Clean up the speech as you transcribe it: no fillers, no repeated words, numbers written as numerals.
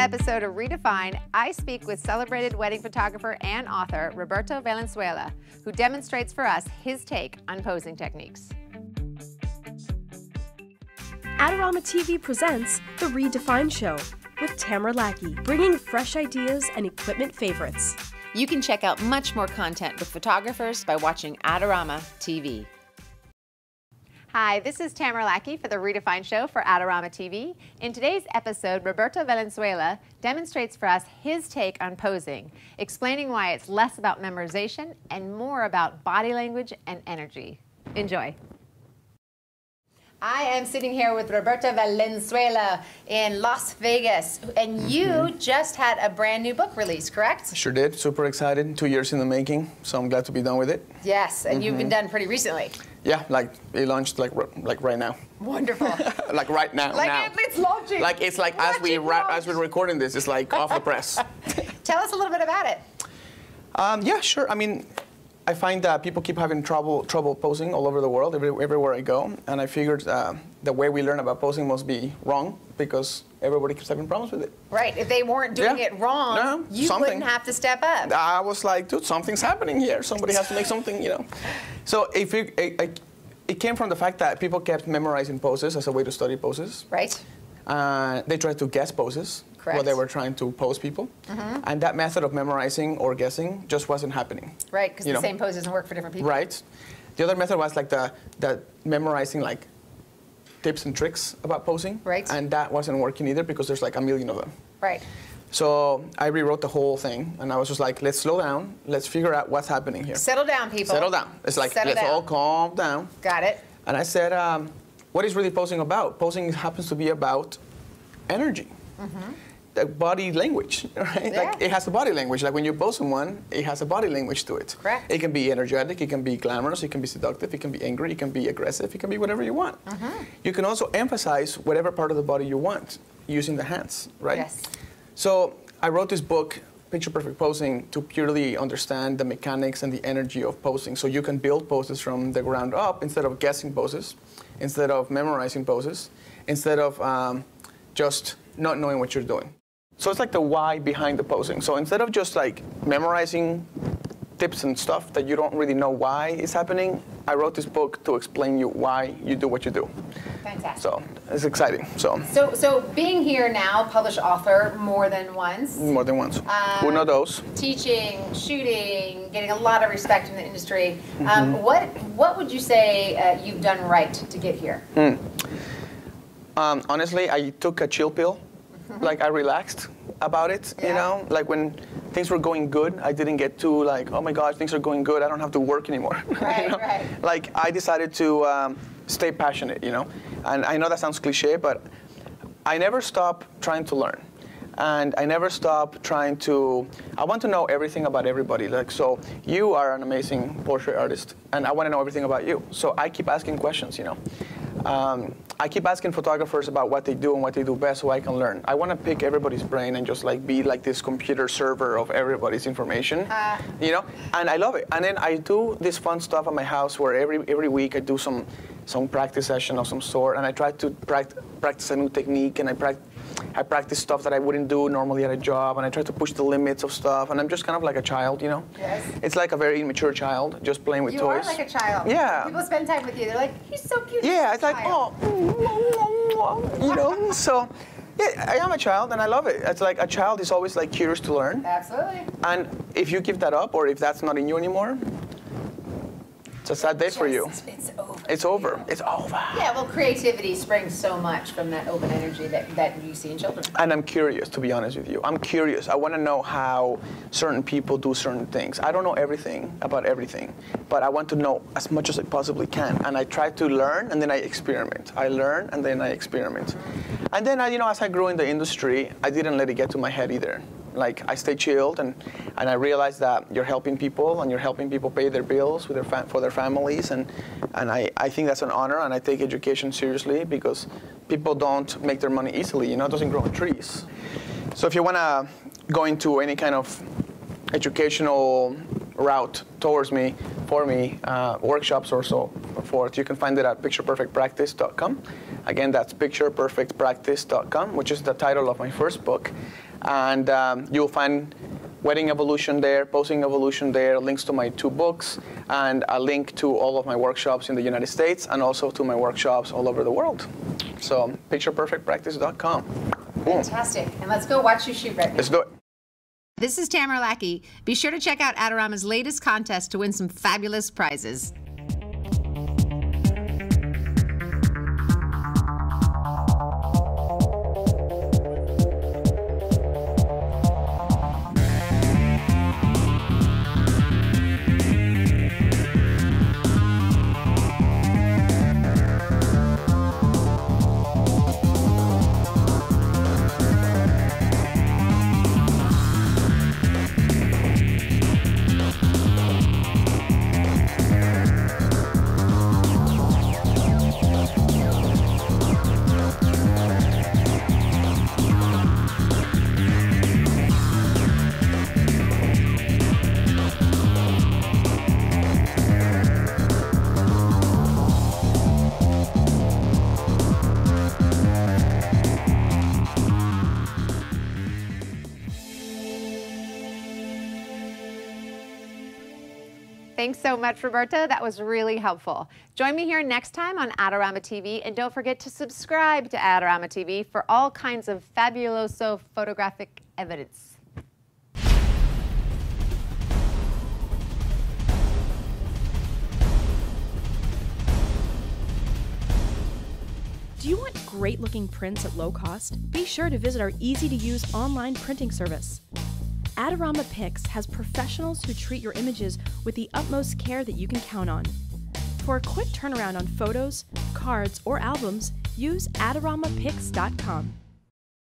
episode of reDefine, I speak with celebrated wedding photographer and author Roberto Valenzuela, who demonstrates for us his take on posing techniques. Adorama TV presents the reDefine Show with Tamara Lackey, bringing fresh ideas and equipment favorites. You can check out much more content with photographers by watching Adorama TV. Hi, this is Tamara Lackey for the reDefine Show for Adorama TV. In today's episode, Roberto Valenzuela demonstrates for us his take on posing, explaining why it's less about memorization and more about body language and energy. Enjoy. I am sitting here with Roberto Valenzuela in Las Vegas, and you just had a brand new book release, correct? Sure did. Super excited. 2 years in the making, so I'm glad to be done with it. Yes, and you've been done pretty recently. Yeah, like it launched like right now. Wonderful. Like right now. Like now. it's launching. Like it's like as we're recording this, it's like off the press. Tell us a little bit about it. Yeah, sure. I mean, I find that people keep having trouble posing all over the world, everywhere I go, and I figured the way we learn about posing must be wrong because everybody keeps having problems with it. Right. If they weren't doing it wrong, you wouldn't have to step up. I was like, dude, something's happening here. Somebody has to make something, you know. So it came from the fact that people kept memorizing poses as a way to study poses. Right. They tried to guess poses. Correct. While they were trying to pose people. And that method of memorizing or guessing just wasn't happening. Right, because the same pose doesn't work for different people. Right. The other method was like the memorizing like tips and tricks about posing. Right. And that wasn't working either because there's like a million of them. Right. So I rewrote the whole thing, and I was just like, let's slow down. Let's figure out what's happening here. Settle down, people. Settle down. It's like, let's all calm down. Got it. And I said, what is really posing about? Posing happens to be about energy. The body language, right? Yeah. Like it has a body language. Like when you pose someone, it has a body language to it. Correct. It can be energetic, it can be glamorous, it can be seductive, it can be angry, it can be aggressive, it can be whatever you want. You can also emphasize whatever part of the body you want using the hands, right? Yes. So I wrote this book, Picture Perfect Posing, to purely understand the mechanics and the energy of posing. So you can build poses from the ground up instead of guessing poses, instead of memorizing poses, instead of just not knowing what you're doing. So it's like the why behind the posing. So instead of just like memorizing tips and stuff that you don't really know why is happening, I wrote this book to explain you why you do what you do. Fantastic. So it's exciting. So being here now, published author more than once. More than once. Uno, dos. Teaching, shooting, getting a lot of respect in the industry. What would you say you've done right to get here? Honestly, I took a chill pill. Like I relaxed about it, you know? Like when things were going good, I didn't get too like, oh my gosh, things are going good, I don't have to work anymore. Right, you know? right. Like I decided to stay passionate, you know? And I know that sounds cliche, but I never stop trying to learn. And I never stop trying to, I want to know everything about everybody. Like, so you are an amazing portrait artist, and I want to know everything about you. So I keep asking questions, you know? I keep asking photographers about what they do and what they do best so I can learn. I want to pick everybody's brain and just like be like this computer server of everybody's information, you know? And I love it. And then I do this fun stuff at my house where every week I do some practice session of some sort, and I try to practice a new technique, and I practice stuff that I wouldn't do normally at a job, and I try to push the limits of stuff, and I'm just kind of like a child, you know? Yes. It's like a very immature child, just playing with toys. You are like a child. Yeah. People spend time with you, they're like, he's so cute. Yeah, it's like, oh, you know? So, yeah, I am a child, and I love it. It's like a child is always like curious to learn. Absolutely. And if you give that up, or if that's not in you anymore, it's a sad day for you. It's over. It's over. It's over. Yeah, well, creativity springs so much from that open energy that you see in children. And I'm curious, to be honest with you. I'm curious. I want to know how certain people do certain things. I don't know everything about everything, but I want to know as much as I possibly can. And I try to learn, and then I experiment. I learn, and then I experiment. And then, you know, as I grew in the industry, I didn't let it get to my head either. Like, I stay chilled, and I realized that you're helping people, and you're helping people pay their bills with for their families, and I think that's an honor, and I take education seriously because people don't make their money easily, you know, it doesn't grow on trees. So if you want to go into any kind of educational route towards me, workshops or so forth, you can find it at pictureperfectpractice.com. Again, that's pictureperfectpractice.com, which is the title of my first book. And you'll find wedding evolution there, posing evolution there, links to my 2 books, and a link to all of my workshops in the United States and also to my workshops all over the world. So pictureperfectpractice.com. Fantastic. And let's go watch you shoot right now. Let's do it. This is Tamara Lackey. Be sure to check out Adorama's latest contest to win some fabulous prizes. Thanks so much, Roberto. That was really helpful. Join me here next time on Adorama TV, and don't forget to subscribe to Adorama TV for all kinds of fabuloso photographic evidence. Do you want great-looking prints at low cost? Be sure to visit our easy-to-use online printing service. Adorama Pix has professionals who treat your images with the utmost care that you can count on. For a quick turnaround on photos, cards, or albums, use AdoramaPix.com.